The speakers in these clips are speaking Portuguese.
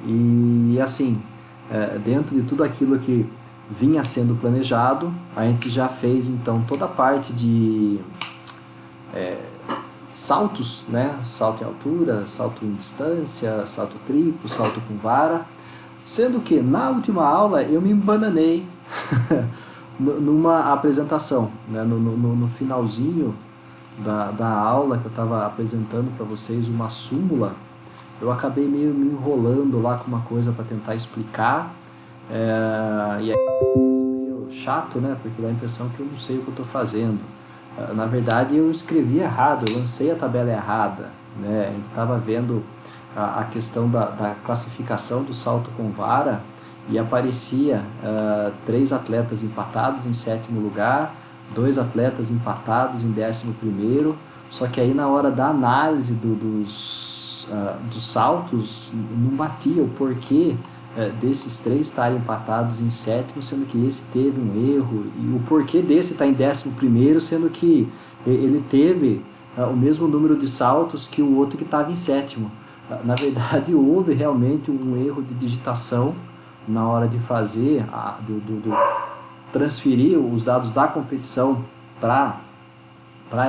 E assim, dentro de tudo aquilo que vinha sendo planejado, a gente já fez então toda a parte de saltos, né? Salto em altura, salto em distância, salto triplo, salto com vara. Sendo que na última aula eu me embananei numa apresentação, né? No finalzinho da aula que eu estava apresentando para vocês uma súmula, eu acabei meio me enrolando lá com uma coisa para tentar explicar, e aí meio chato, né? Porque dá a impressão que eu não sei o que eu estou fazendo. Na verdade, eu escrevi errado, eu lancei a tabela errada, né? A gente estava vendo a questão da classificação do salto com vara e aparecia 3 atletas empatados em 7º lugar, 2 atletas empatados em 11º, só que aí na hora da análise dos saltos não batia o porquê desses 3 estarem empatados em 7º, sendo que esse teve um erro, e o porquê desse estar em 11º, sendo que ele teve o mesmo número de saltos que o outro que estava em 7º. Na verdade, houve realmente um erro de digitação na hora de fazer, transferir os dados da competição para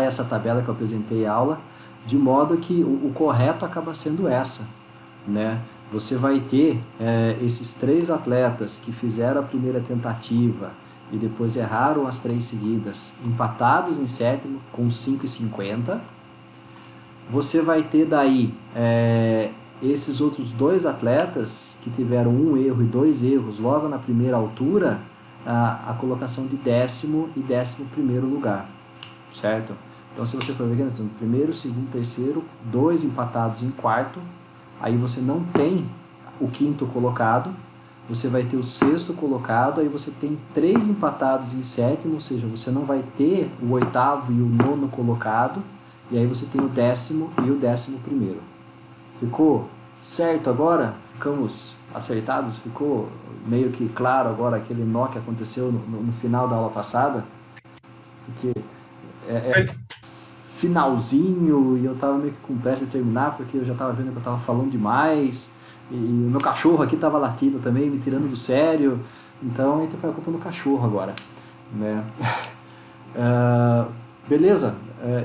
essa tabela que eu apresentei a aula, de modo que o correto acaba sendo essa, né? Você vai ter esses 3 atletas que fizeram a primeira tentativa e depois erraram as 3 seguidas, empatados em 7º com 5,50. Você vai ter daí esses outros 2 atletas que tiveram um erro e 2 erros logo na primeira altura, a colocação de 10º e 11º lugar, certo? Então, se você for ver aqui, primeiro, segundo, terceiro, 2 empatados em 4º, aí você não tem o 5º colocado, você vai ter o 6º colocado, aí você tem 3 empatados em 7º, ou seja, você não vai ter o 8º e o 9º colocado, e aí você tem o 10º e o 11º. Ficou certo agora? Ficamos acertados? Ficou meio que claro agora aquele nó que aconteceu no final da aula passada? Porque finalzinho e eu tava meio que com pressa de terminar, porque eu já tava vendo que eu tava falando demais, e o meu cachorro aqui tava latindo também, me tirando do sério, então a gente põe a culpa no cachorro agora, né? Beleza,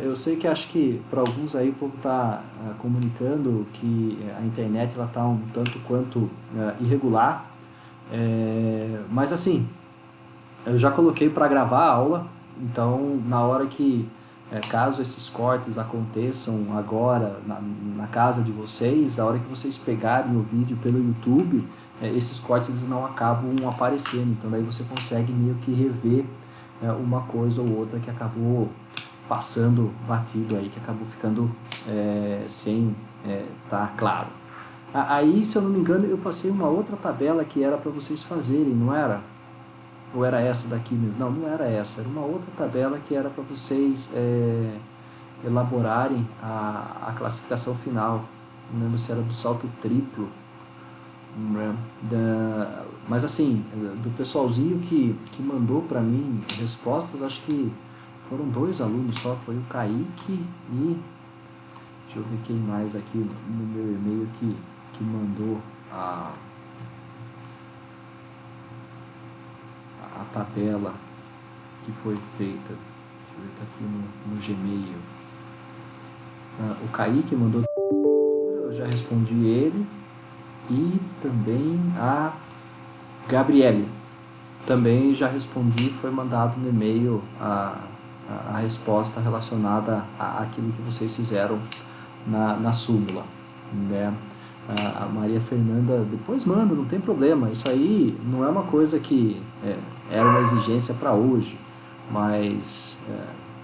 eu sei que acho que para alguns aí o povo tá comunicando que a internet ela tá um tanto quanto irregular, mas assim, eu já coloquei para gravar a aula, então na hora que caso esses cortes aconteçam agora na casa de vocês, na hora que vocês pegarem o vídeo pelo YouTube, esses cortes eles não acabam aparecendo, então daí você consegue meio que rever uma coisa ou outra que acabou passando batido aí, que acabou ficando sem tá claro. Aí, se eu não me engano, eu passei uma outra tabela que era para vocês fazerem, não era? Ou era essa daqui mesmo? Não, não era essa. Era uma outra tabela que era para vocês elaborarem a classificação final. Não lembro se era do salto triplo. Mas assim, do pessoalzinho que mandou para mim respostas, acho que foram 2 alunos só. Foi o Kaique e... Deixa eu ver quem mais aqui no meu e-mail que mandou a tabela que foi feita. Deixa eu ver, tá aqui no Gmail. O Kaique mandou, eu já respondi ele, e também a Gabriele também já respondi, foi mandado no e-mail a resposta relacionada àquilo que vocês fizeram na súmula, né? A Maria Fernanda depois manda, não tem problema, isso aí não é uma coisa que era uma exigência para hoje, mas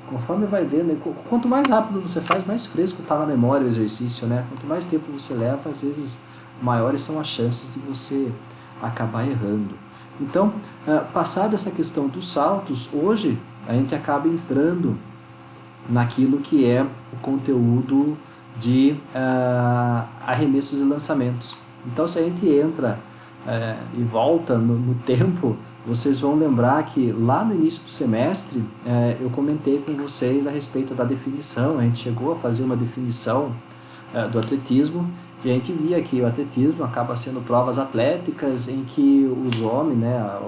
conforme vai vendo, quanto mais rápido você faz, mais fresco está na memória o exercício, né? Quanto mais tempo você leva, às vezes maiores são as chances de você acabar errando. Então, passada essa questão dos saltos, hoje a gente acaba entrando naquilo que é o conteúdo de arremessos e lançamentos. Então, se a gente entra e volta no tempo, vocês vão lembrar que lá no início do semestre eu comentei com vocês a respeito da definição. A gente chegou a fazer uma definição do atletismo a gente via que o atletismo acaba sendo provas atléticas em que os homens, né,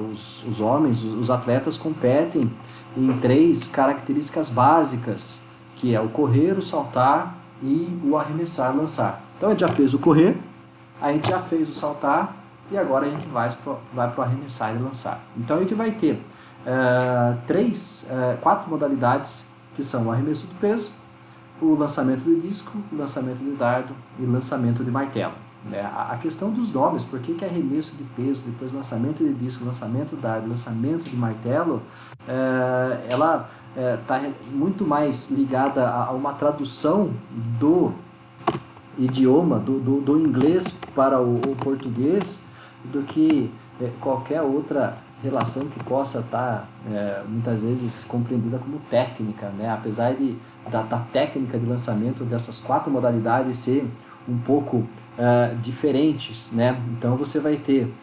os atletas competem em 3 características básicas, que é o correr, o saltar e o arremessar, lançar. Então a gente já fez o correr, a gente já fez o saltar e agora a gente vai para o arremessar e lançar. Então a gente vai ter 4 modalidades, que são o arremesso do peso, o lançamento de disco, o lançamento de dardo e lançamento de martelo. Né? A questão dos nomes, por que arremesso de peso, depois lançamento de disco, lançamento de dardo, lançamento de martelo, ela está muito mais ligada a uma tradução do idioma, do inglês para o português, do que qualquer outra relação que possa estar muitas vezes compreendida como técnica, né? Apesar da técnica de lançamento dessas 4 modalidades ser um pouco diferentes, né? Então você vai ter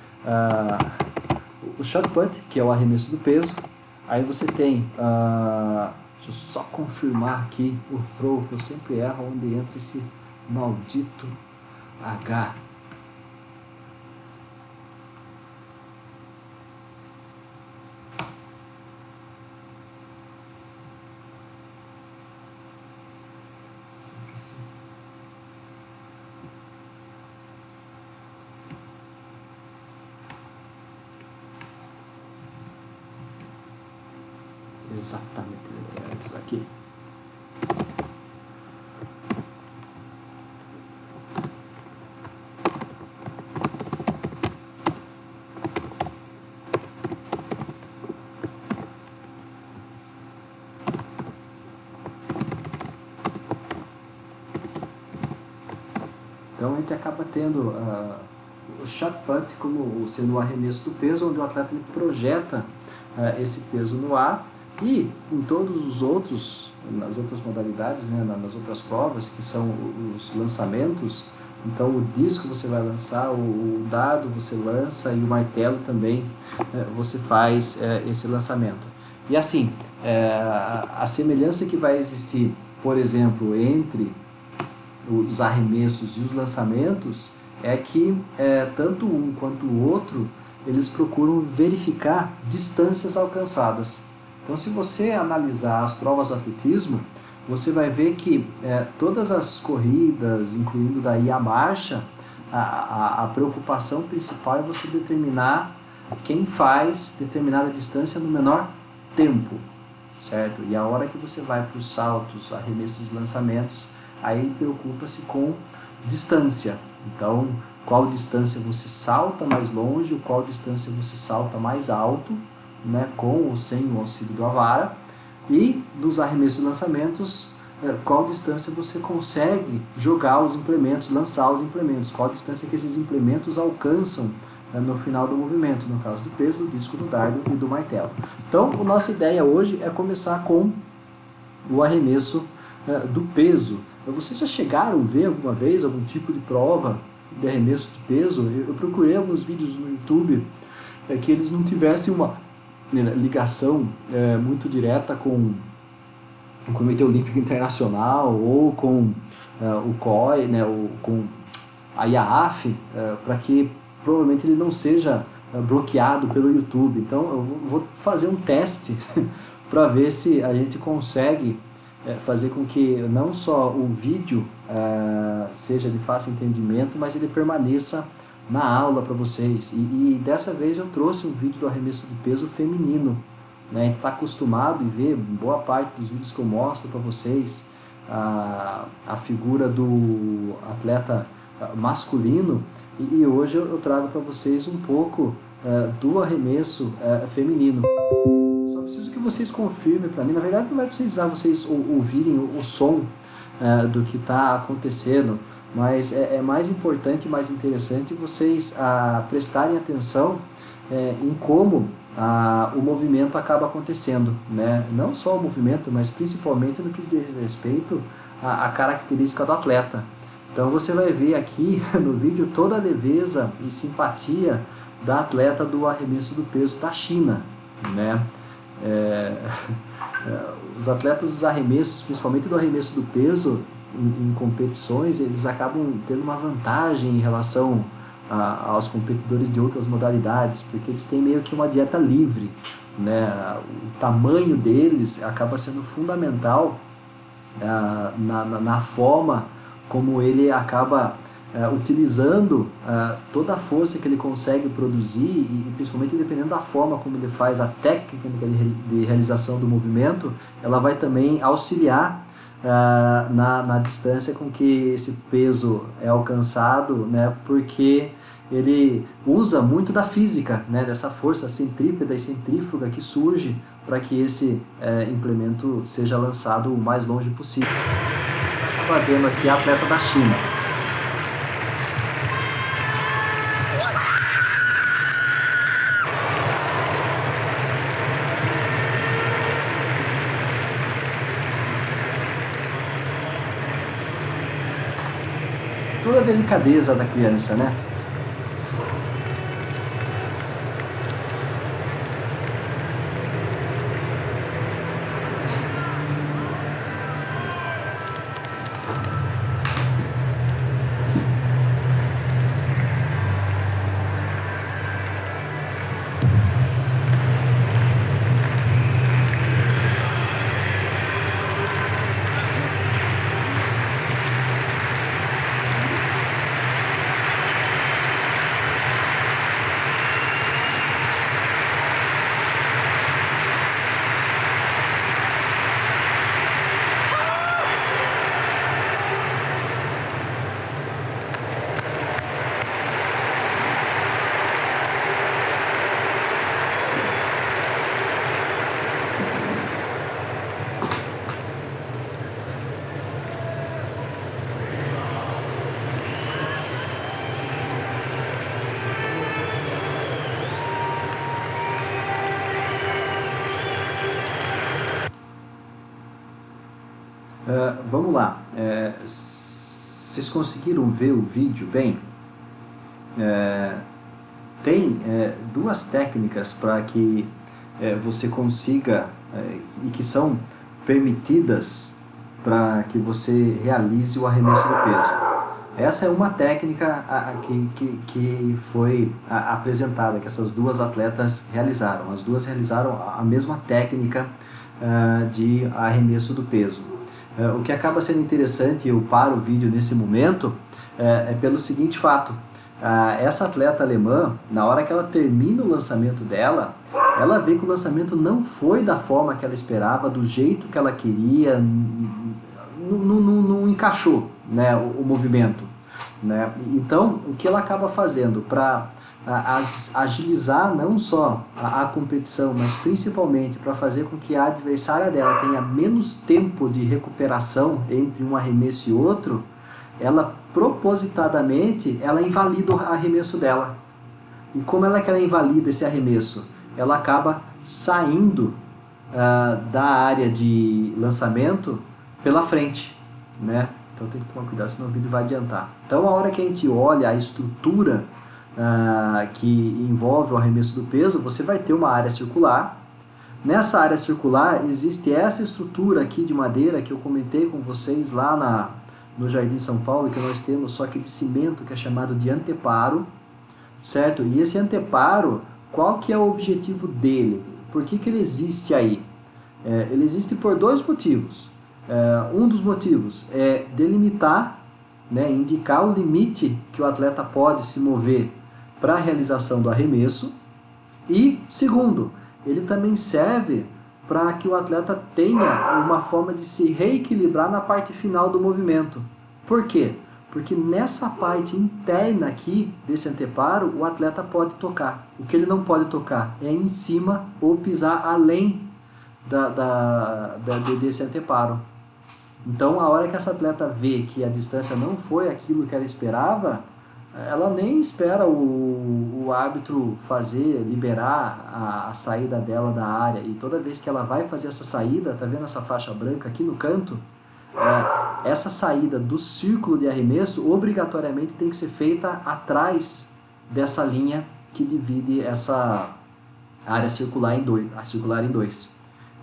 o shot put, que é o arremesso do peso, aí você tem, deixa eu só confirmar aqui o throw, que eu sempre erro onde entra esse maldito H. Exatamente, isso aqui. Então a gente acaba tendo o shot put como sendo o arremesso do peso, onde o atleta ele projeta esse peso no ar, e em todos os outros, nas outras modalidades, né, nas outras provas, que são os lançamentos, então o disco você vai lançar, o dardo você lança e o martelo também você faz esse lançamento. E assim, a semelhança que vai existir, por exemplo, entre os arremessos e os lançamentos é que tanto um quanto o outro eles procuram verificar distâncias alcançadas. Então, se você analisar as provas do atletismo, você vai ver que todas as corridas, incluindo daí a marcha, a preocupação principal é você determinar quem faz determinada distância no menor tempo, certo? E a hora que você vai para os saltos, arremessos e lançamentos, aí preocupa-se com distância. Então, qual distância você salta mais longe, qual distância você salta mais alto, né, com ou sem o auxílio da vara, e nos arremessos e lançamentos, qual distância você consegue jogar os implementos, lançar os implementos, qual distância que esses implementos alcançam no final do movimento, no caso do peso, do disco, do dardo e do martelo. Então, a nossa ideia hoje é começar com o arremesso do peso. Vocês já chegaram a ver alguma vez algum tipo de prova de arremesso de peso? Eu procurei alguns vídeos no YouTube que eles não tivessem uma ligação muito direta com o Comitê Olímpico Internacional ou com o COI, né, com a IAAF, para que provavelmente ele não seja bloqueado pelo YouTube. Então eu vou fazer um teste para ver se a gente consegue fazer com que não só o vídeo seja de fácil entendimento, mas ele permaneça na aula para vocês. E dessa vez eu trouxe um vídeo do arremesso de peso feminino. Né? A gente está acostumado em ver boa parte dos vídeos que eu mostro para vocês a figura do atleta masculino, e hoje eu trago para vocês um pouco do arremesso feminino. Só preciso que vocês confirmem para mim. Na verdade, não vai precisar vocês ouvirem o som do que está acontecendo, mas é mais importante e mais interessante vocês prestarem atenção em como o movimento acaba acontecendo, né? Não só o movimento, mas principalmente no que diz respeito à característica do atleta. Então você vai ver aqui no vídeo toda a leveza e simpatia da atleta do arremesso do peso da China, né? Os atletas dos arremessos, principalmente do arremesso do peso, em competições, eles acabam tendo uma vantagem em relação aos competidores de outras modalidades, porque eles têm meio que uma dieta livre, né? O tamanho deles acaba sendo fundamental na forma como ele acaba utilizando toda a força que ele consegue produzir, e principalmente dependendo da forma como ele faz a técnica de realização do movimento, ela vai também auxiliar na distância com que esse peso é alcançado, né? Porque ele usa muito da física, né? Dessa força centrípeta e centrífuga que surge para que esse implemento seja lançado o mais longe possível. Estava vendo aqui a atleta da China. Toda a delicadeza da criança, né? Vamos lá. Vocês conseguiram ver o vídeo bem? Tem duas técnicas para que você consiga e que são permitidas para que você realize o arremesso do peso. Essa é uma técnica que foi apresentada, que essas duas atletas realizaram. As duas realizaram a mesma técnica de arremesso do peso. O que acaba sendo interessante, eu paro o vídeo nesse momento, é pelo seguinte fato. Essa atleta alemã, na hora que ela termina o lançamento dela, ela vê que o lançamento não foi da forma que ela esperava, do jeito que ela queria, não encaixou, né, o movimento, né? Então, o que ela acaba fazendo para agilizar não só a competição, mas principalmente para fazer com que a adversária dela tenha menos tempo de recuperação entre um arremesso e outro, ela propositadamente ela invalida o arremesso dela. E como que ela invalida esse arremesso? Ela acaba saindo da área de lançamento pela frente, né? Então tem que tomar cuidado, senão o vídeo vai adiantar. Então a hora que a gente olha a estrutura que envolve o arremesso do peso, você vai ter uma área circular. Nessa área circular existe essa estrutura aqui de madeira que eu comentei com vocês lá no Jardim São Paulo, que nós temos só que de cimento, que é chamado de anteparo, certo? E esse anteparo, qual que é o objetivo dele? Por que ele existe aí? Ele existe por dois motivos. Um dos motivos é delimitar, né, indicar o limite que o atleta pode se mover para a realização do arremesso. E, segundo, ele também serve para que o atleta tenha uma forma de se reequilibrar na parte final do movimento. Por quê? Porque nessa parte interna aqui desse anteparo, o atleta pode tocar. O que ele não pode tocar é em cima ou pisar além desse anteparo. Então, a hora que essa atleta vê que a distância não foi aquilo que ela esperava, ela nem espera o árbitro liberar a saída dela da área. E toda vez que ela vai fazer essa saída, tá vendo essa faixa branca aqui no canto? Essa saída do círculo de arremesso obrigatoriamente tem que ser feita atrás dessa linha que divide essa área circular em dois.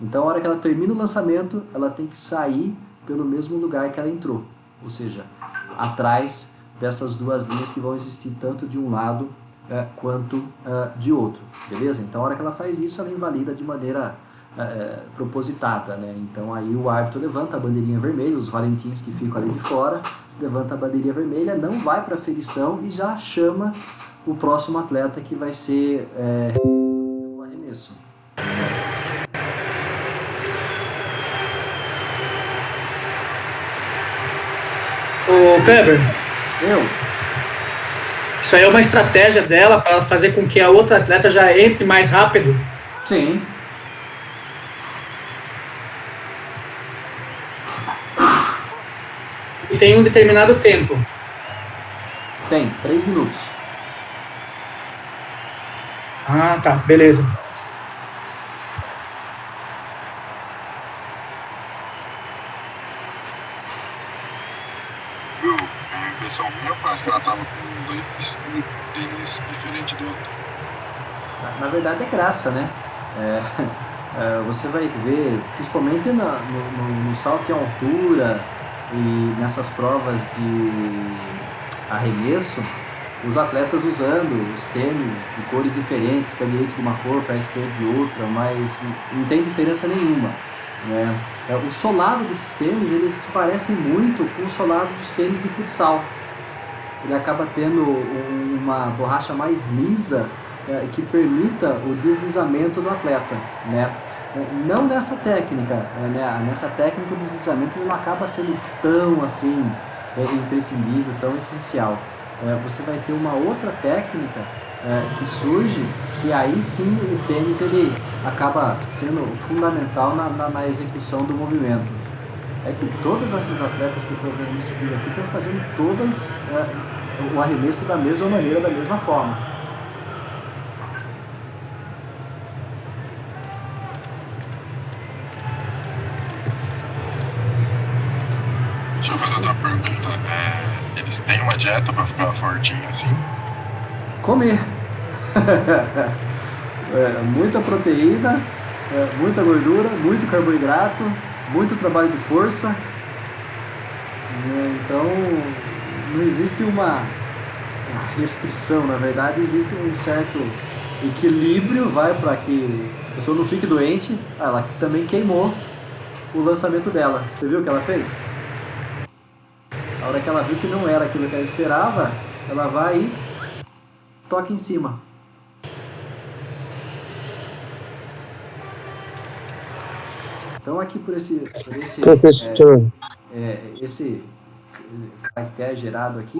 Então, a hora que ela termina o lançamento, ela tem que sair pelo mesmo lugar que ela entrou. ou seja, atrás dessas duas linhas que vão existir tanto de um lado quanto de outro, beleza? Então, a hora que ela faz isso, ela invalida de maneira propositada, né? Então, aí o árbitro levanta a bandeirinha vermelha, os valentins que ficam ali de fora, levanta a bandeirinha vermelha, não vai para a aferição e já chama o próximo atleta que vai ser o arremesso. Ô, Kleber, Eu? isso aí é uma estratégia dela para fazer com que a outra atleta já entre mais rápido? Sim. E tem um determinado tempo. Tem, 3 minutos. Ah, tá, beleza. Viu? A impressão minha parece que ela tava com um tênis diferente do outro. Na verdade é graça, né? Você vai ver, principalmente no salto em altura e nessas provas de arremesso, os atletas usando os tênis de cores diferentes, pé direito de uma cor, pé esquerdo de outra, mas não tem diferença nenhuma, né? O solado desses tênis, eles se parecem muito com o solado dos tênis de futsal. Ele acaba tendo uma borracha mais lisa que permita o deslizamento do atleta, né? Não nessa técnica, né? Nessa técnica o deslizamento ele não acaba sendo tão assim imprescindível, tão essencial. Você vai ter uma outra técnica que surge, que aí sim o tênis ele acaba sendo fundamental na execução do movimento. É que todas essas atletas que estão vendo nesse vídeo aqui estão fazendo todas o arremesso da mesma maneira, da mesma forma. Deixa eu fazer outra pergunta. Eles têm uma dieta pra ficar fortinho assim? Comer. Muita proteína, muita gordura, muito carboidrato, muito trabalho de força. Então, não existe uma restrição, na verdade, existe um certo equilíbrio, vai para que a pessoa não fique doente. Ela também queimou o lançamento dela. Você viu o que ela fez? A hora que ela viu que não era aquilo que ela esperava, ela vai e toca em cima. Então aqui por esse caractere gerado aqui,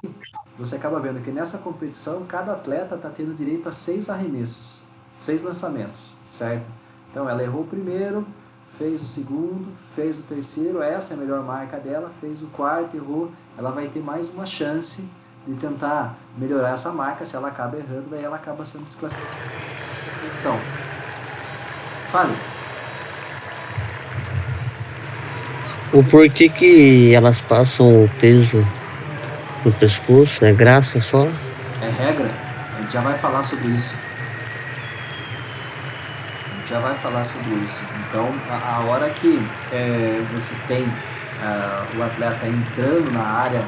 você acaba vendo que nessa competição cada atleta está tendo direito a 6 arremessos, 6 lançamentos, certo? Então ela errou o primeiro, fez o segundo, fez o terceiro, essa é a melhor marca dela, fez o quarto, errou, ela vai ter mais uma chance de tentar melhorar essa marca. Se ela acaba errando, daí ela acaba sendo desclassificada da competição. Fale. O porquê que elas passam o peso no pescoço? É graça só? É regra, a gente já vai falar sobre isso. Então, a hora que você tem o atleta entrando na área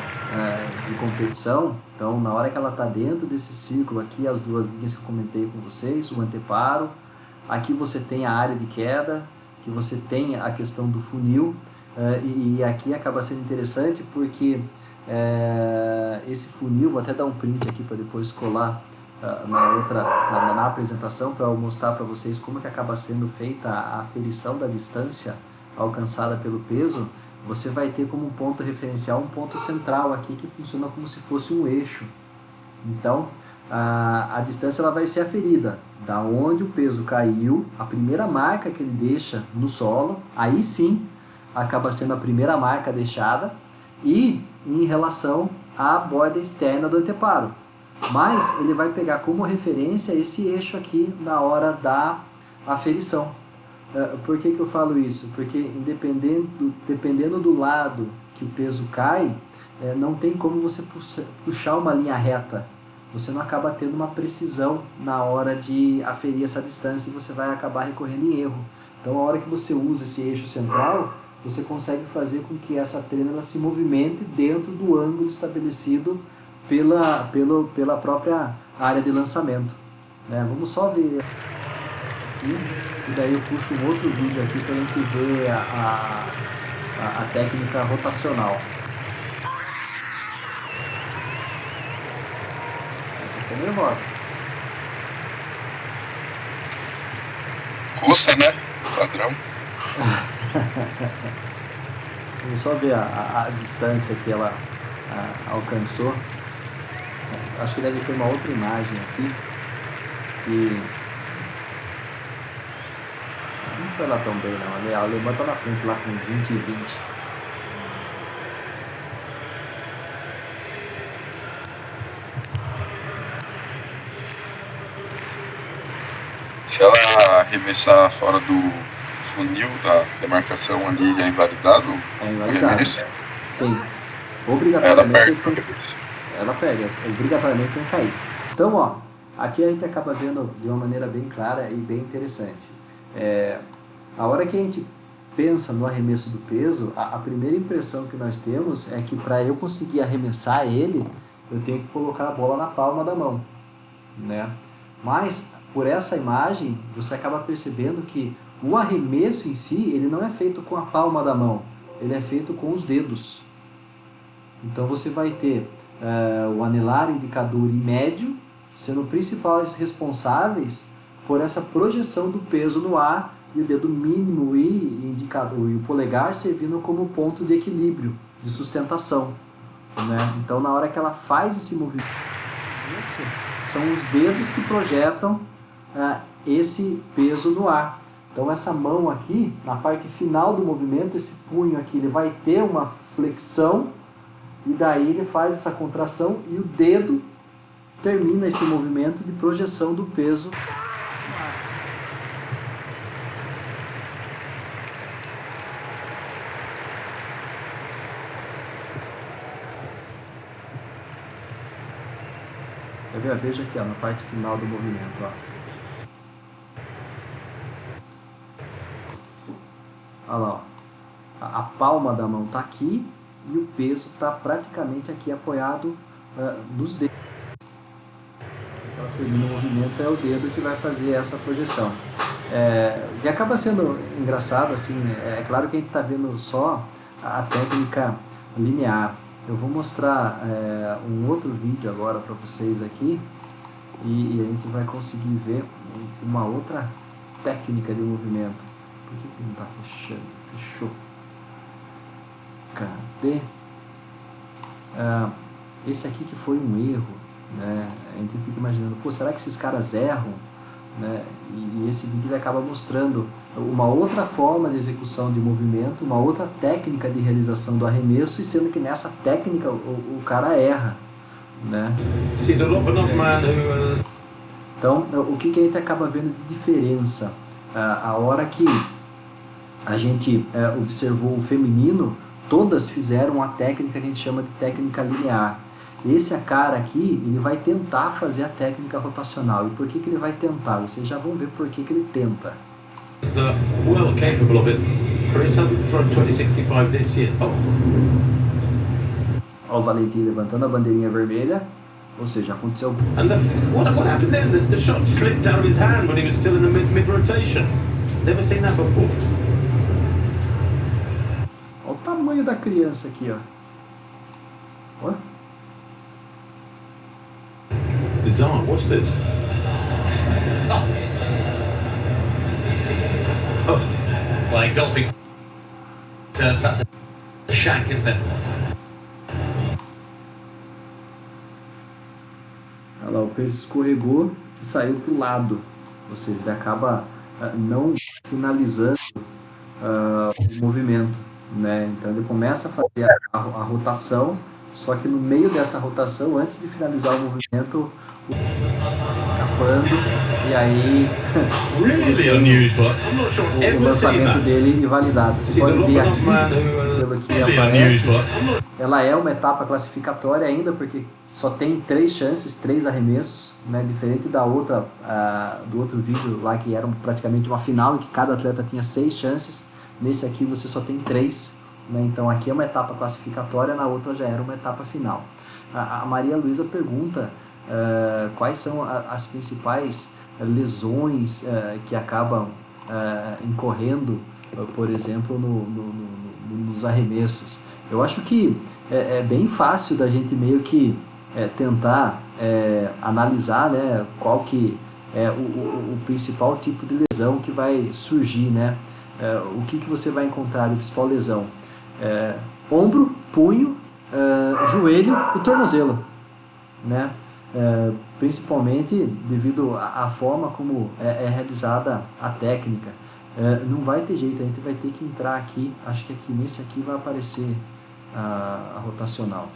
de competição, então na hora que ela está dentro desse círculo aqui, as duas linhas que eu comentei com vocês, o anteparo, aqui você tem a área de queda, que você tem a questão do funil, e aqui acaba sendo interessante porque esse funil, vou até dar um print aqui para depois colar na apresentação para eu mostrar para vocês como que acaba sendo feita a aferição da distância alcançada pelo peso. Você vai ter como um ponto referencial um ponto central aqui que funciona como se fosse um eixo. Então a distância ela vai ser aferida da onde o peso caiu, a primeira marca que ele deixa no solo, aí sim acaba sendo a primeira marca deixada, e em relação à borda externa do anteparo. Mas ele vai pegar como referência esse eixo aqui na hora da aferição. Por que eu falo isso? Porque dependendo do lado que o peso cai, não tem como você puxar uma linha reta. Você não acaba tendo uma precisão na hora de aferir essa distância e você vai acabar recorrendo em erro. Então, a hora que você usa esse eixo central, você consegue fazer com que essa trena ela se movimente dentro do ângulo estabelecido pela própria área de lançamento, né? Vamos só ver aqui, e daí eu puxo um outro vídeo aqui para a gente ver a técnica rotacional. Essa foi nervosa. Russa, né? Padrão. Vamos só ver a distância que ela alcançou. Acho que deve ter uma outra imagem aqui que não foi lá tão bem não. A alemã está na frente lá com 20 e 20. Se ela arremessar fora do funil da demarcação ali, é invalidado É o invalidado. arremesso? Sim. Ela Obrigatoriamente perde tem o que arremesso. ela pega, obrigatoriamente tem que cair. Então, ó, aqui a gente acaba vendo de uma maneira bem clara e bem interessante. A hora que a gente pensa no arremesso do peso, a primeira impressão que nós temos é que para eu conseguir arremessar ele, eu tenho que colocar a bola na palma da mão, né? Mas, por essa imagem, você acaba percebendo que o arremesso em si, ele não é feito com a palma da mão, ele é feito com os dedos. Então você vai ter o anelar, indicador e médio sendo principais responsáveis por essa projeção do peso no ar, e o dedo mínimo e indicador e o polegar servindo como ponto de equilíbrio, de sustentação, né? Então na hora que ela faz esse movimento, são os dedos que projetam esse peso no ar. Então essa mão aqui, na parte final do movimento, esse punho aqui, ele vai ter uma flexão, e daí ele faz essa contração e o dedo termina esse movimento de projeção do peso. Veja aqui, ó, na parte final do movimento, ó. Olha lá, ó. A palma da mão está aqui e o peso está praticamente aqui apoiado nos dedos. Ela termina o movimento, é o dedo que vai fazer essa projeção. O que acaba sendo engraçado, assim, é claro que a gente está vendo só a técnica linear. Eu vou mostrar um outro vídeo agora para vocês aqui, e a gente vai conseguir ver uma outra técnica de movimento. Por que ele não está fechando? Fechou. Cadê? Esse aqui que foi um erro, né? A gente fica imaginando, pô, será que esses caras erram? Né? E esse vídeo ele acaba mostrando uma outra forma de execução de movimento, uma outra técnica de realização do arremesso, e sendo que nessa técnica o cara erra, né? Então, o que a gente acaba vendo de diferença? A hora que a gente observou o feminino, todas fizeram a técnica que a gente chama de técnica linear. Esse cara aqui, ele vai tentar fazer a técnica rotacional. E por que ele vai tentar? Vocês já vão ver por que ele tenta. Well capable of it. Chris hasn't thrown 2065 this year. Ó, o Valentim levantando a bandeirinha vermelha. Ou seja, aconteceu. And what happened then? The shot slipped out of his hand when he was still in the mid rotation. Never seen that before. Olha o tamanho da criança aqui, ó. Olha. Bizarre. What's this? Well, in golfing terms, that's a shack, isn't it? Olha lá, o peso escorregou e saiu para o lado. Ou seja, ele acaba não finalizando o movimento, né? Então ele começa a fazer a rotação, só que no meio dessa rotação, antes de finalizar o movimento, escapando, e aí Really unusual. I'm not sure I've o ever seen lançamento that. dele invalidado. Você pode ver aqui, pelo que Really aparece, unusual. I'm not ela é uma etapa classificatória ainda, porque só tem 3 chances, 3 arremessos, né? Diferente da outra, do outro vídeo lá, que era praticamente uma final, em que cada atleta tinha 6 chances. Nesse aqui você só tem 3, né? Então aqui é uma etapa classificatória, na outra já era uma etapa final. A Maria Luísa pergunta quais são as principais lesões que acabam incorrendo, por exemplo, nos arremessos. Eu acho que é bem fácil da gente meio que tentar analisar, né, qual que é o principal tipo de lesão que vai surgir, né? O que você vai encontrar de principal lesão? Ombro, punho, joelho e tornozelo, né? Principalmente devido à forma como é realizada a técnica. Não vai ter jeito, a gente vai ter que entrar aqui, acho que aqui nesse aqui vai aparecer a rotacional.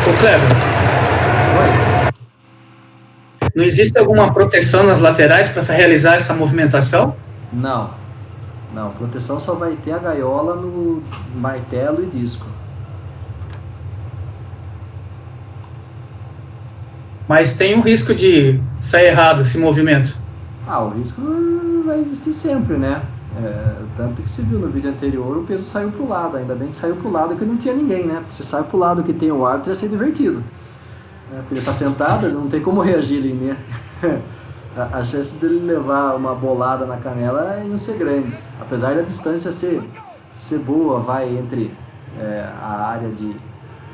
Ô Cleber, Oi? não existe alguma proteção nas laterais para realizar essa movimentação? Não, proteção só vai ter a gaiola no martelo e disco. Mas tem um risco de sair errado esse movimento. O risco vai existir sempre, né? Tanto que você viu no vídeo anterior, o peso saiu pro lado, ainda bem que saiu pro lado que não tinha ninguém, né? Porque você sai pro lado que tem o árbitro, ia ser divertido. Porque ele tá sentado, não tem como reagir ali, né? A chance dele levar uma bolada na canela iam ser grandes. Apesar da distância ser boa, vai entre a área de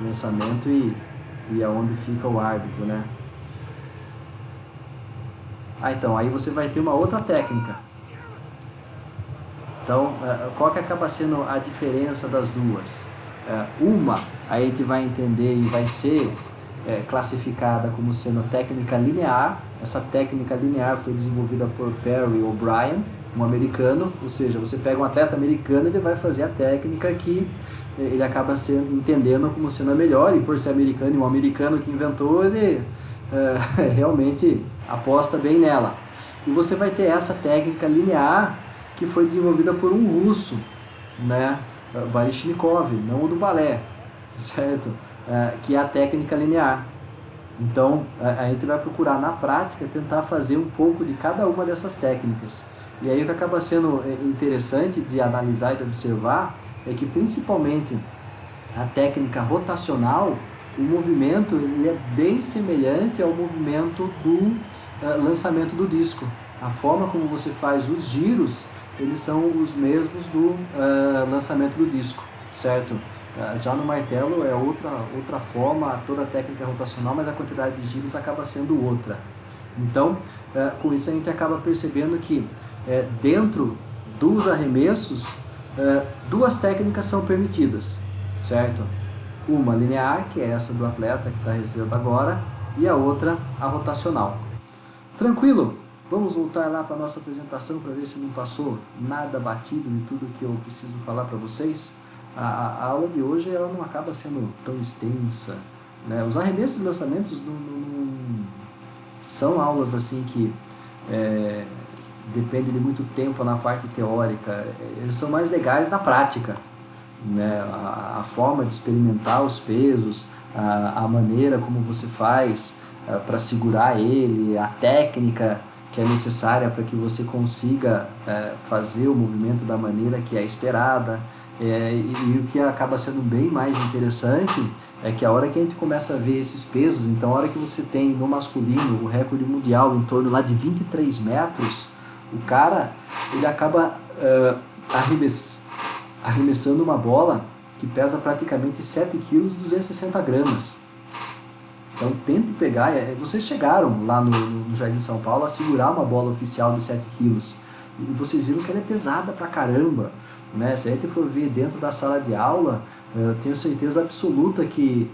lançamento e aonde fica o árbitro, né? Então, aí você vai ter uma outra técnica. Então, qual que acaba sendo a diferença das duas? Uma, a gente vai entender e vai ser classificada como sendo técnica linear. Essa técnica linear foi desenvolvida por Perry O'Brien, um americano, ou seja, você pega um atleta americano e ele vai fazer a técnica que ele acaba entendendo como sendo a melhor, e por ser americano e um americano que inventou, ele realmente aposta bem nela. E você vai ter essa técnica linear que foi desenvolvida por um russo, né, Baryshnikov, não o do balé, certo? Que é a técnica linear. Então, a gente vai procurar na prática tentar fazer um pouco de cada uma dessas técnicas. E aí o que acaba sendo interessante de analisar e de observar é que principalmente a técnica rotacional, o movimento ele é bem semelhante ao movimento do lançamento do disco. A forma como você faz os giros, eles são os mesmos do lançamento do disco, certo? Já no martelo é outra forma, toda a técnica é rotacional, mas a quantidade de giros acaba sendo outra. Então, com isso a gente acaba percebendo que dentro dos arremessos, duas técnicas são permitidas, certo? Uma linear, que é essa do atleta que está realizando agora, e a outra a rotacional. Tranquilo? Vamos voltar lá para a nossa apresentação para ver se não passou nada batido de tudo que eu preciso falar para vocês. A aula de hoje ela não acaba sendo tão extensa, né? Os arremessos e lançamentos não são aulas assim que dependem de muito tempo na parte teórica. Eles são mais legais na prática, né? A forma de experimentar os pesos, a maneira como você faz para segurar ele, a técnica que é necessária para que você consiga fazer o movimento da maneira que é esperada. E o que acaba sendo bem mais interessante é que a hora que a gente começa a ver esses pesos, então a hora que você tem no masculino o recorde mundial em torno lá de 23 metros, o cara ele acaba arremessando uma bola que pesa praticamente 7 kg, 260 gramas. Então tente pegar, vocês chegaram lá no Jardim São Paulo a segurar uma bola oficial de 7 kg e vocês viram que ela é pesada pra caramba, né? Se a gente for ver dentro da sala de aula, eu tenho certeza absoluta que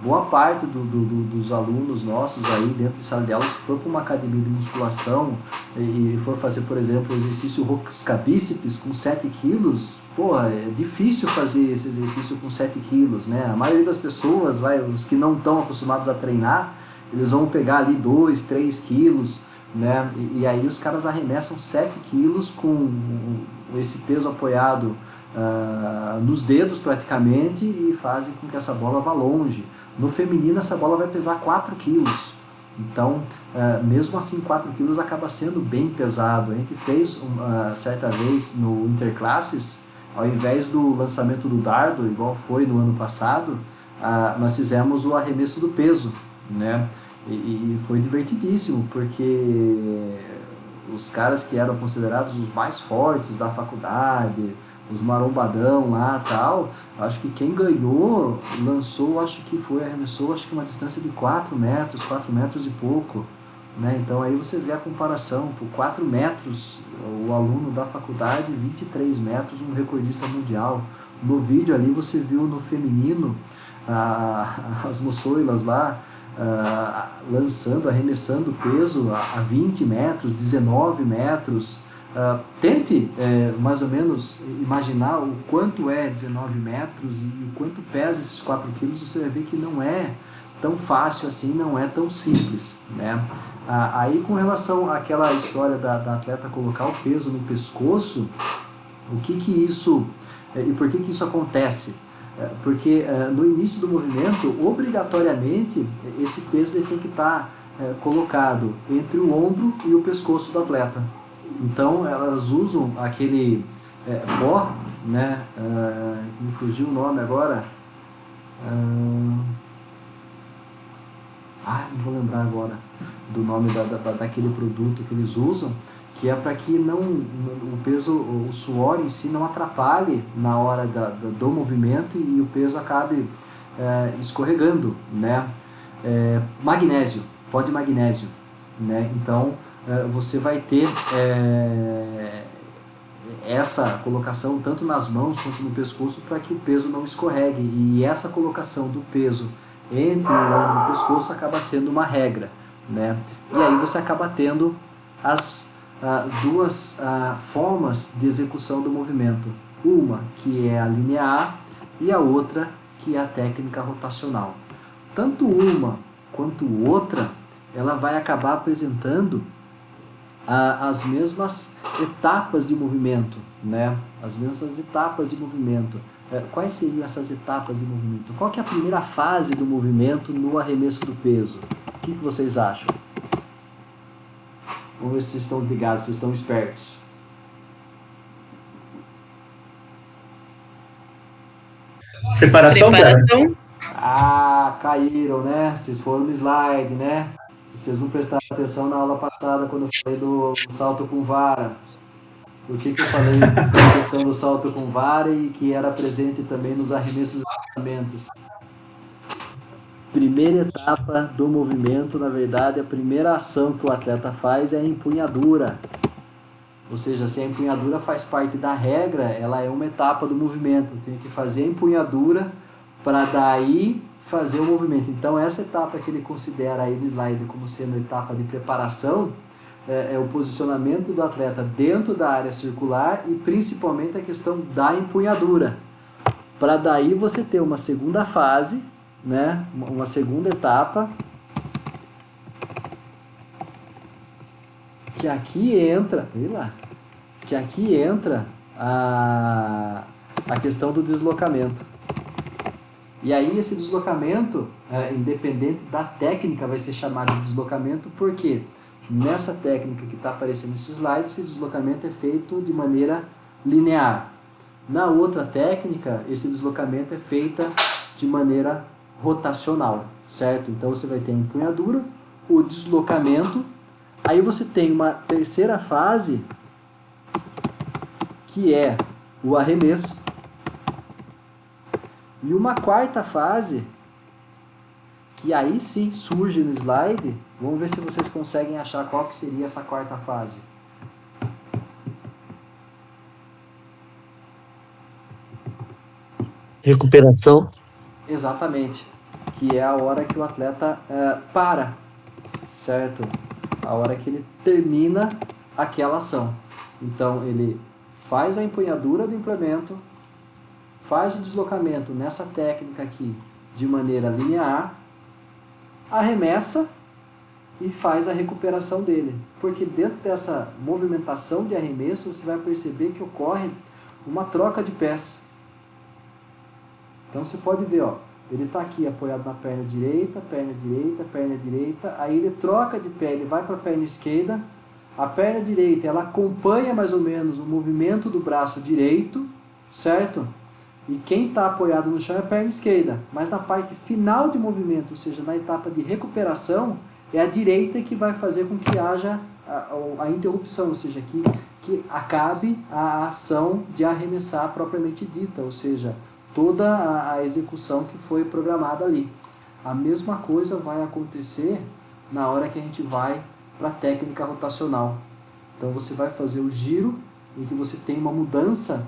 boa parte dos alunos nossos aí dentro de sala de aula, se for para uma academia de musculação e for fazer, por exemplo, o exercício rosca-bíceps com 7 quilos, porra, é difícil fazer esse exercício com 7 quilos, né? A maioria das pessoas, os que não estão acostumados a treinar, eles vão pegar ali 2, 3 quilos, né? E aí os caras arremessam 7 quilos com esse peso apoiado nos dedos praticamente e fazem com que essa bola vá longe. No feminino essa bola vai pesar 4 quilos, Então, mesmo assim, 4 quilos acaba sendo bem pesado. A gente fez certa vez no Interclasses, ao invés do lançamento do dardo, igual foi no ano passado, nós fizemos o arremesso do peso, né? E foi divertidíssimo, porque os caras que eram considerados os mais fortes da faculdade, os marombadão lá tal, acho que quem ganhou lançou, arremessou acho que uma distância de 4 metros e pouco, né? Então aí você vê a comparação, por 4 metros o aluno da faculdade, 23 metros um recordista mundial. No vídeo ali você viu no feminino as moçoilas lá arremessando peso a 20 metros, 19 metros. Tente mais ou menos imaginar o quanto é 19 metros e o quanto pesa esses 4 quilos, você vai ver que não é tão fácil assim, não é tão simples, né? Aí com relação àquela história da atleta colocar o peso no pescoço, e por que isso acontece? Porque no início do movimento, obrigatoriamente, esse peso ele tem que estar colocado entre o ombro e o pescoço do atleta. Então, elas usam aquele pó, né? Que me fugiu o nome agora. Não vou lembrar agora do nome daquele produto que eles usam, que é para que o peso, o suor em si não atrapalhe na hora do movimento e o peso acabe escorregando, né? Magnésio, pó de magnésio, né? Então, você vai ter essa colocação tanto nas mãos quanto no pescoço para que o peso não escorregue, e essa colocação do peso entre o ombro e o pescoço acaba sendo uma regra, né? E aí você acaba tendo as duas formas de execução do movimento, uma que é a linear e a outra que é a técnica rotacional. Tanto uma quanto outra, ela vai acabar apresentando as mesmas etapas de movimento, né? As mesmas etapas de movimento. Quais seriam essas etapas de movimento? Qual que é a primeira fase do movimento no arremesso do peso? O que vocês acham? Vamos ver se vocês estão ligados, vocês estão espertos. Preparação, cara? Caíram, né? Vocês foram no slide, né? Vocês não prestaram atenção na aula passada quando eu falei do salto com vara. O que eu falei da questão do salto com vara e que era presente também nos arremessos e lançamentos? Primeira etapa do movimento, na verdade, a primeira ação que o atleta faz é a empunhadura. Ou seja, se a empunhadura faz parte da regra, ela é uma etapa do movimento. Tem que fazer a empunhadura para daí fazer o movimento. Então, essa etapa que ele considera aí no slide como sendo a etapa de preparação é o posicionamento do atleta dentro da área circular e principalmente a questão da empunhadura. Para daí você ter uma segunda fase, né? Uma segunda etapa, que aqui entra a questão do deslocamento. E aí esse deslocamento, independente da técnica, vai ser chamado de deslocamento, porque nessa técnica que está aparecendo nesse slide, esse deslocamento é feito de maneira linear. Na outra técnica, esse deslocamento é feito de maneira rotacional, certo? Então você vai ter a empunhadura, o deslocamento, aí você tem uma terceira fase, que é o arremesso, e uma quarta fase, que aí sim surge no slide. Vamos ver se vocês conseguem achar qual que seria essa quarta fase. Recuperação. Exatamente, que é a hora que o atleta para, certo? A hora que ele termina aquela ação. Então ele faz a empunhadura do implemento, faz o deslocamento nessa técnica aqui de maneira linear, arremessa e faz a recuperação dele. Porque dentro dessa movimentação de arremesso, você vai perceber que ocorre uma troca de pés. Então você pode ver, ele está aqui apoiado na perna direita, aí ele troca de pé, ele vai para a perna esquerda, a perna direita ela acompanha mais ou menos o movimento do braço direito, certo? E quem está apoiado no chão é a perna esquerda, mas na parte final de movimento, ou seja, na etapa de recuperação, é a direita que vai fazer com que haja a interrupção, ou seja, que acabe a ação de arremessar propriamente dita, ou seja, toda a execução que foi programada ali. A mesma coisa vai acontecer na hora que a gente vai para a técnica rotacional. Então você vai fazer o giro em que você tem uma mudança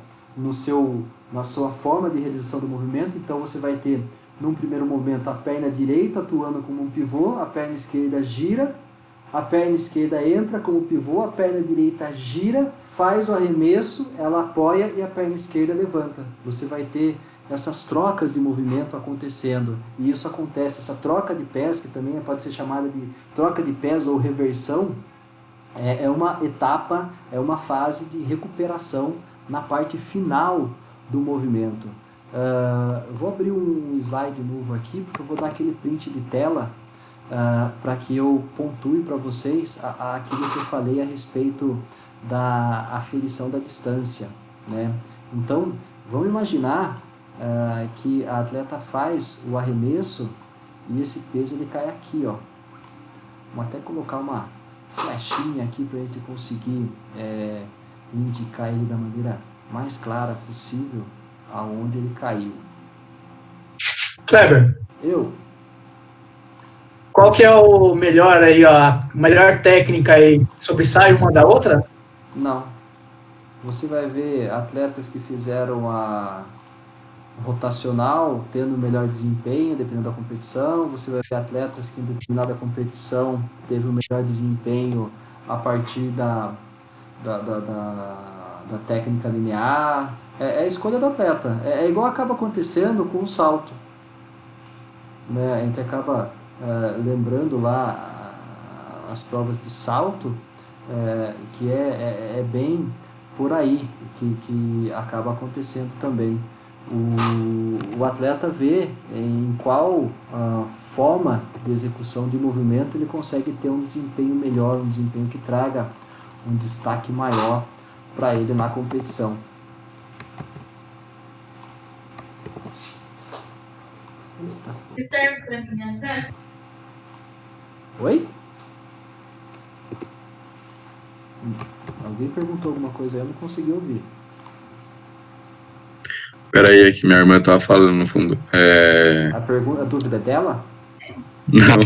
na sua forma de realização do movimento. Então você vai ter, num primeiro momento, a perna direita atuando como um pivô, a perna esquerda gira, a perna esquerda entra como pivô, a perna direita gira, faz o arremesso, ela apoia e a perna esquerda levanta. Você vai ter essas trocas de movimento acontecendo, e isso acontece, essa troca de pés, que também pode ser chamada de troca de pés ou reversão, é uma etapa, é uma fase de recuperação na parte final do movimento. Vou abrir um slide novo aqui, porque eu vou dar aquele print de tela para que eu pontue para vocês aquilo que eu falei a respeito da aferição da distância, né? Então, vamos imaginar que a atleta faz o arremesso e esse peso ele cai aqui, ó. Vamos até colocar uma flechinha aqui para a gente conseguir indicar ele da maneira mais clara possível aonde ele caiu. Kleber, qual que é o melhor aí, ó, a melhor técnica aí? Sobressai uma da outra? Não. Você vai ver atletas que fizeram a rotacional tendo melhor desempenho, dependendo da competição. Você vai ver atletas que em determinada competição teve o melhor desempenho a partir da técnica linear. É a escolha do atleta. É igual acaba acontecendo com o salto, né? A gente acaba lembrando lá as provas de salto, que é bem por aí que acaba acontecendo também. O atleta vê em qual forma de execução de movimento ele consegue ter um desempenho melhor, um desempenho que traga um destaque maior para ele na competição. Oi? Alguém perguntou alguma coisa aí, eu não consegui ouvir. Peraí, é que minha irmã tava falando no fundo. A dúvida é dela? Não,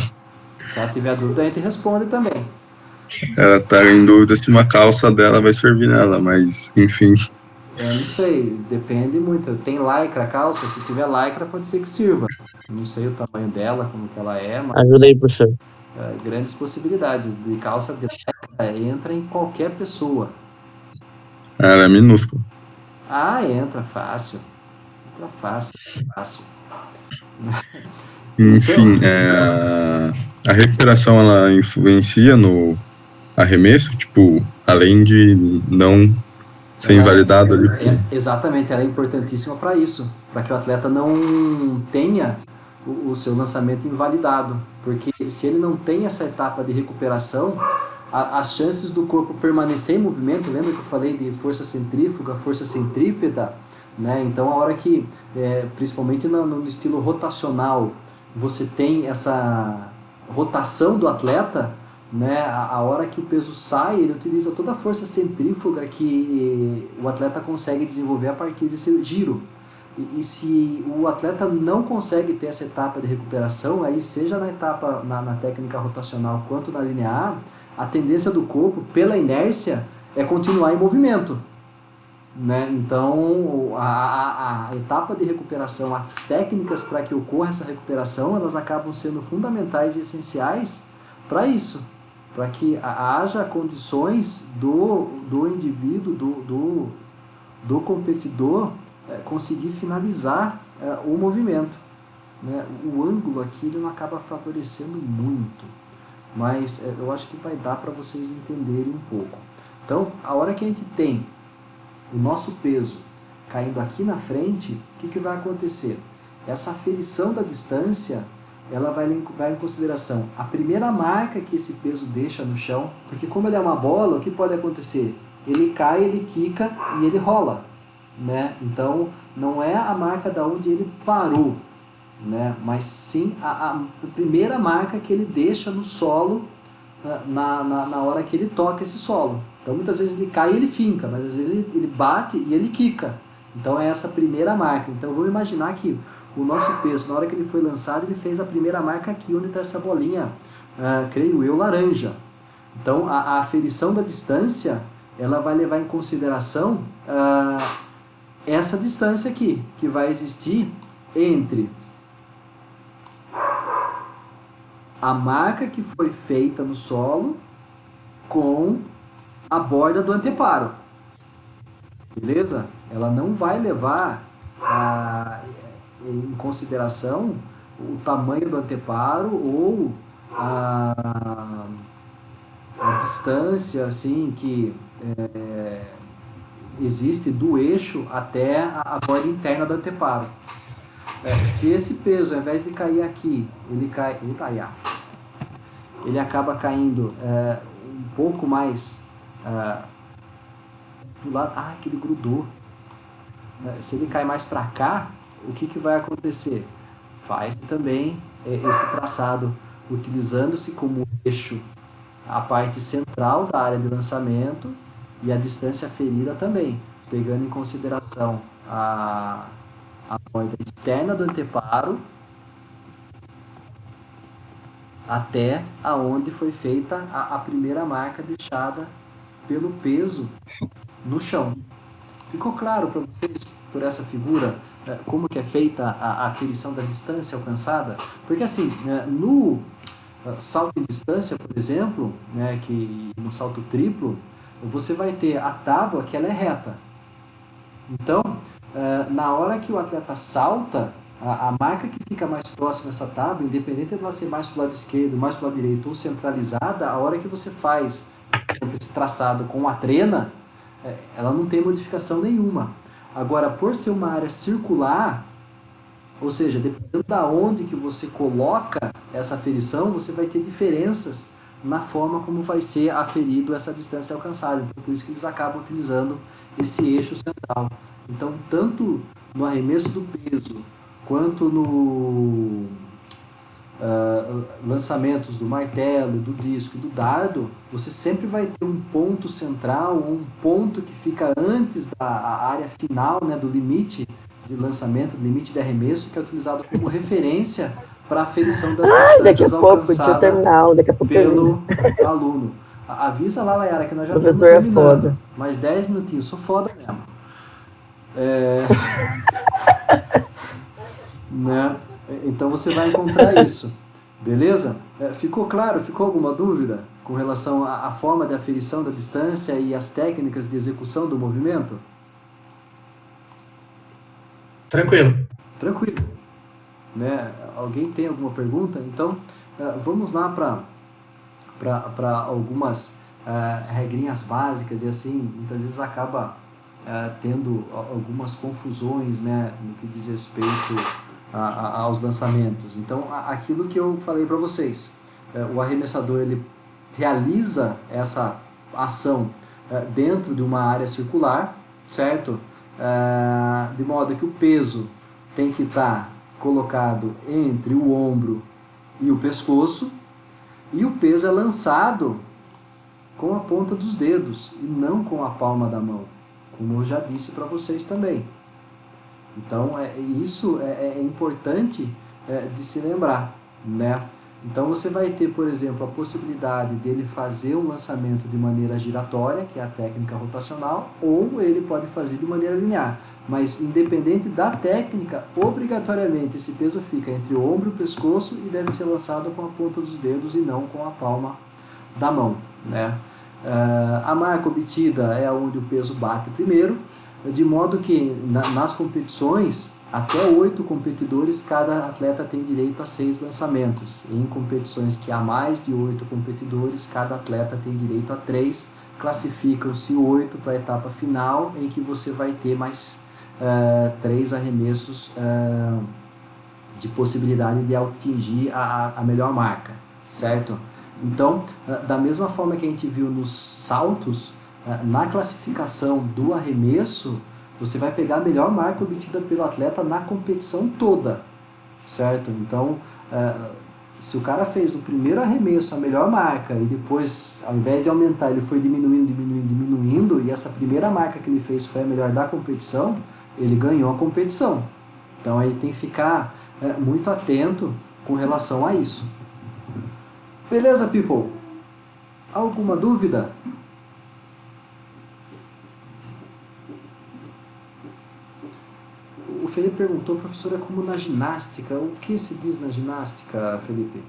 Se ela tiver dúvida, a gente responde também. ela tá em dúvida se uma calça dela vai servir nela, mas enfim. Eu não sei, depende muito. Tem lycra a calça, se tiver lycra pode ser que sirva. Não sei o tamanho dela, como que ela é, mas Ajuda aí, professor. grandes possibilidades. De calça de lycra entra em qualquer pessoa. Ela é minúscula. Entra fácil. Entra fácil. Enfim, a recuperação ela influencia no arremesso, tipo, além de não ser invalidado ali. Exatamente, ela é importantíssima para isso, para que o atleta não tenha o seu lançamento invalidado, porque se ele não tem essa etapa de recuperação, as chances do corpo permanecer em movimento, lembra que eu falei de força centrífuga, força centrípeta, né? Então a hora que, principalmente no estilo rotacional, você tem essa rotação do atleta, né? A hora que o peso sai, ele utiliza toda a força centrífuga que o atleta consegue desenvolver a partir desse giro. E se o atleta não consegue ter essa etapa de recuperação, aí seja na etapa na técnica rotacional quanto na linear, a tendência do corpo, pela inércia, é continuar em movimento, né? Então a etapa de recuperação, as técnicas para que ocorra essa recuperação, elas acabam sendo fundamentais e essenciais para isso, para que haja condições do indivíduo, do competidor conseguir finalizar o movimento, né? O ângulo aqui ele não acaba favorecendo muito, mas eu acho que vai dar para vocês entenderem um pouco. Então, a hora que a gente tem o nosso peso caindo aqui na frente, o que vai acontecer? essa aferição da distância, ela vai em consideração a primeira marca que esse peso deixa no chão, porque como ele é uma bola, o que pode acontecer? Ele cai, ele quica e ele rola, né? Então, não é a marca da onde ele parou, né? Mas sim a primeira marca que ele deixa no solo na hora que ele toca esse solo. Então, muitas vezes ele cai e ele finca, mas às vezes ele bate e ele quica. Então, é essa primeira marca. Então, vamos imaginar que o nosso peso, na hora que ele foi lançado, ele fez a primeira marca aqui, onde está essa bolinha, creio eu, laranja. Então, a aferição da distância, ela vai levar em consideração essa distância aqui, que vai existir entre a marca que foi feita no solo com a borda do anteparo. Beleza? Ela não vai levar em consideração o tamanho do anteparo ou a distância assim que existe do eixo até a borda interna do anteparo. Se esse peso, ao invés de cair aqui, ele acaba caindo um pouco mais do lado, que ele grudou. Se ele cai mais para cá, o que vai acontecer? Faz também esse traçado, utilizando-se como eixo a parte central da área de lançamento e a distância ferida também, pegando em consideração a borda externa do anteparo até aonde foi feita a primeira marca deixada pelo peso no chão. Ficou claro para vocês, por essa figura, como que é feita a aferição da distância alcançada? Porque assim, no salto em distância, por exemplo, né, que no salto triplo, você vai ter a tábua que ela é reta. Então, na hora que o atleta salta, a marca que fica mais próxima dessa tábua, independente de ela ser mais para o lado esquerdo, mais para o lado direito ou centralizada, a hora que você faz esse traçado com a trena, ela não tem modificação nenhuma. Agora, por ser uma área circular, ou seja, dependendo da onde que você coloca essa aferição, você vai ter diferenças na forma como vai ser aferido essa distância alcançada. Então, por isso que eles acabam utilizando esse eixo central. Então, tanto no arremesso do peso, quanto no lançamentos do martelo, do disco e do dardo, você sempre vai ter um ponto central, um ponto que fica antes da área final, né, do limite de lançamento, do limite de arremesso, que é utilizado como referência para a aferição das distâncias alcançadas pelo aluno. Avisa lá, Layara, que nós já estamos terminando. Mais 10 minutinhos, sou foda mesmo. Né? Então você vai encontrar isso. Beleza? Ficou claro? Ficou alguma dúvida com relação à forma de aferição da distância e as técnicas de execução do movimento? Tranquilo. Tranquilo. Né? Alguém tem alguma pergunta? Então, vamos lá para algumas regrinhas básicas e assim, muitas vezes acaba tendo algumas confusões, né, no que diz respeito aos lançamentos. Então, aquilo que eu falei para vocês, o arremessador ele realiza essa ação dentro de uma área circular, certo? De modo que o peso tem que estar colocado entre o ombro e o pescoço, e o peso é lançado com a ponta dos dedos e não com a palma da mão, como eu já disse para vocês também. Então, isso é importante de se lembrar, né? Então, você vai ter, por exemplo, a possibilidade dele fazer um lançamento de maneira giratória, que é a técnica rotacional, ou ele pode fazer de maneira linear. Mas, independente da técnica, obrigatoriamente esse peso fica entre o ombro e o pescoço e deve ser lançado com a ponta dos dedos e não com a palma da mão, né? A marca obtida é onde o peso bate primeiro, de modo que nas competições, até 8 competidores, cada atleta tem direito a 6 lançamentos. Em competições que há mais de 8 competidores, cada atleta tem direito a 3. Classificam-se 8 para a etapa final, em que você vai ter mais 3 arremessos de possibilidade de atingir a melhor marca, certo? Então, da mesma forma que a gente viu nos saltos, na classificação do arremesso, você vai pegar a melhor marca obtida pelo atleta na competição toda, certo? Então, se o cara fez no primeiro arremesso a melhor marca e depois, ao invés de aumentar, ele foi diminuindo, e essa primeira marca que ele fez foi a melhor da competição, ele ganhou a competição. Então aí tem que ficar muito atento com relação a isso. Beleza, people? Alguma dúvida? O Felipe perguntou, professora, como na ginástica? O que se diz na ginástica, Felipe?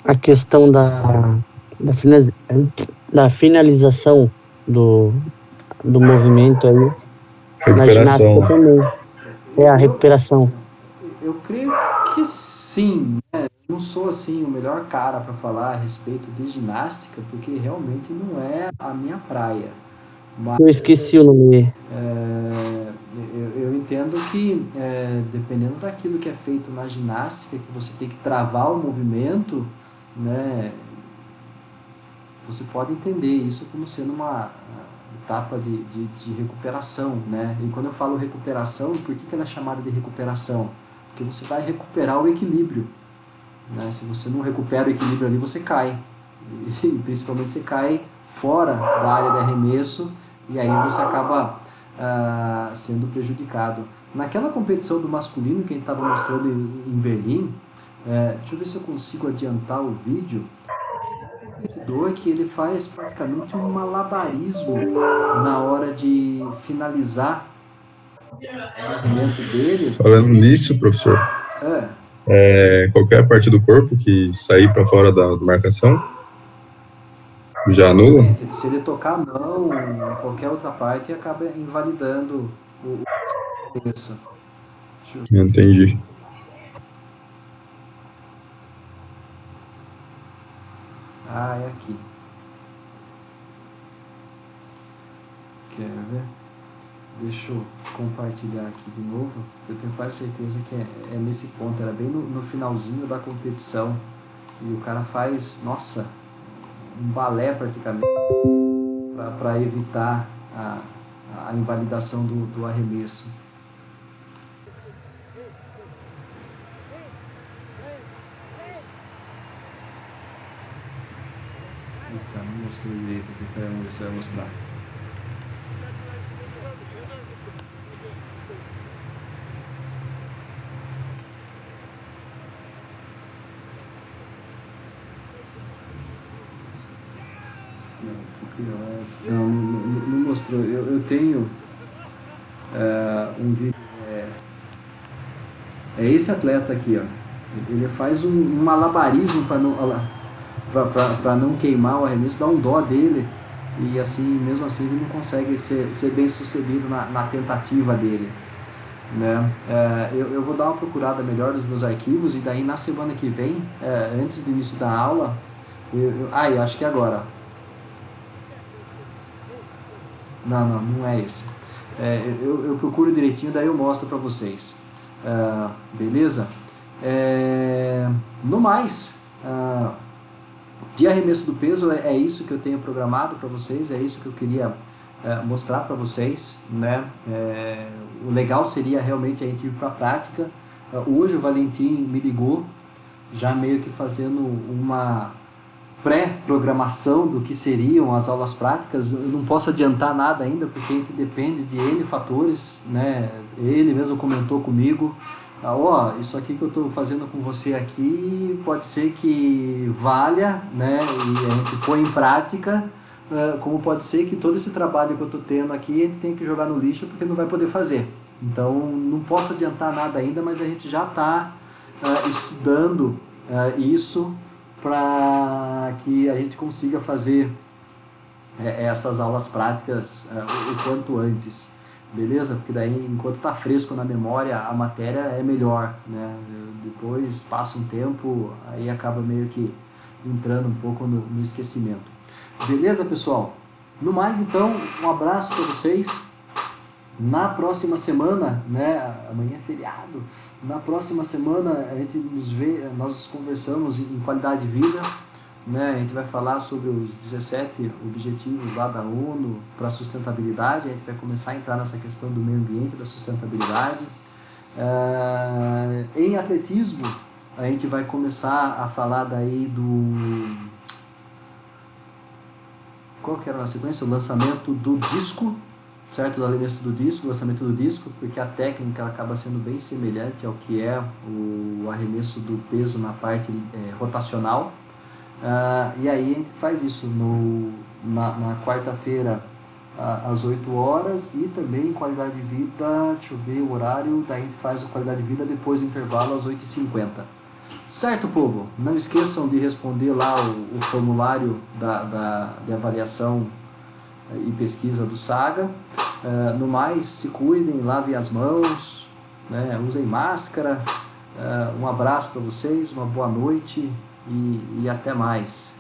A questão da finalização do movimento aí, na ginástica Recuperação. também. A recuperação. Eu creio que sim, né? Eu não sou assim o melhor cara para falar a respeito de ginástica, porque realmente não é a minha praia. Mas, Eu esqueci o nome. eu entendo que, dependendo daquilo que é feito na ginástica, que você tem que travar o movimento, né, você pode entender isso como sendo uma etapa de recuperação, né? E quando eu falo recuperação, por que ela é chamada de recuperação? Porque você vai recuperar o equilíbrio, né? Se você não recupera o equilíbrio ali, você cai. E principalmente você cai fora da área de arremesso, e aí você acaba sendo prejudicado. Naquela competição do masculino que a gente estava mostrando em Berlim, deixa eu ver se eu consigo adiantar o vídeo. O competidor que ele faz praticamente um malabarismo na hora de finalizar o movimento dele. Falando nisso, professor, qualquer parte do corpo que sair para fora da marcação, já anula? Se ele tocar a mão ou qualquer outra parte, acaba invalidando o arremesso. Entendi. É aqui. Quer ver? Deixa eu compartilhar aqui de novo. Eu tenho quase certeza que é nesse ponto. Era bem no finalzinho da competição. E o cara faz, nossa, um balé praticamente para evitar a invalidação do arremesso. Eita, não mostrou direito aqui. Peraí, vamos ver se vai mostrar. Não mostrou. Eu tenho um vídeo. É esse atleta aqui, ó. Ele faz um malabarismo para não queimar o arremesso, dá um dó dele, e assim, mesmo assim ele não consegue ser bem sucedido na tentativa dele, né? Eu vou dar uma procurada melhor nos meus arquivos, e daí na semana que vem, antes do início da aula, eu acho que é agora. Não é esse. Eu procuro direitinho, daí eu mostro para vocês. Beleza? No mais, de arremesso do peso, é isso que eu tenho programado para vocês, é isso que eu queria mostrar para vocês, né? O legal seria realmente a gente ir para a prática. Hoje o Valentim me ligou, já meio que fazendo uma pré-programação do que seriam as aulas práticas. Eu não posso adiantar nada ainda, porque a gente depende de N fatores, né? Ele mesmo comentou comigo, isso aqui que eu estou fazendo com você aqui, pode ser que valha, né? E a gente põe em prática, como pode ser que todo esse trabalho que eu estou tendo aqui, a gente tem que jogar no lixo porque não vai poder fazer. Então, não posso adiantar nada ainda, mas a gente já está estudando isso, para que a gente consiga fazer essas aulas práticas o quanto antes, beleza? Porque daí, enquanto está fresco na memória, a matéria é melhor, né? Depois passa um tempo, aí acaba meio que entrando um pouco no esquecimento. Beleza, pessoal? No mais, então, um abraço para vocês. Na próxima semana, né, amanhã é feriado, na próxima semana a gente nós conversamos em qualidade de vida, né, a gente vai falar sobre os 17 objetivos lá da ONU para a sustentabilidade, a gente vai começar a entrar nessa questão do meio ambiente, da sustentabilidade. Em atletismo, a gente vai começar a falar daí do... Qual que era na sequência? O lançamento do disco, certo? O arremesso do disco, o lançamento do disco, porque a técnica acaba sendo bem semelhante ao que é o arremesso do peso na parte rotacional. E aí a gente faz isso na quarta-feira às 8 horas e também em qualidade de vida, deixa eu ver o horário, daí a gente faz a qualidade de vida depois do intervalo às 8h50. Certo, povo? Não esqueçam de responder lá o formulário de avaliação e pesquisa do Saga. No mais, se cuidem, lavem as mãos, né, usem máscara. Um abraço para vocês, uma boa noite e até mais.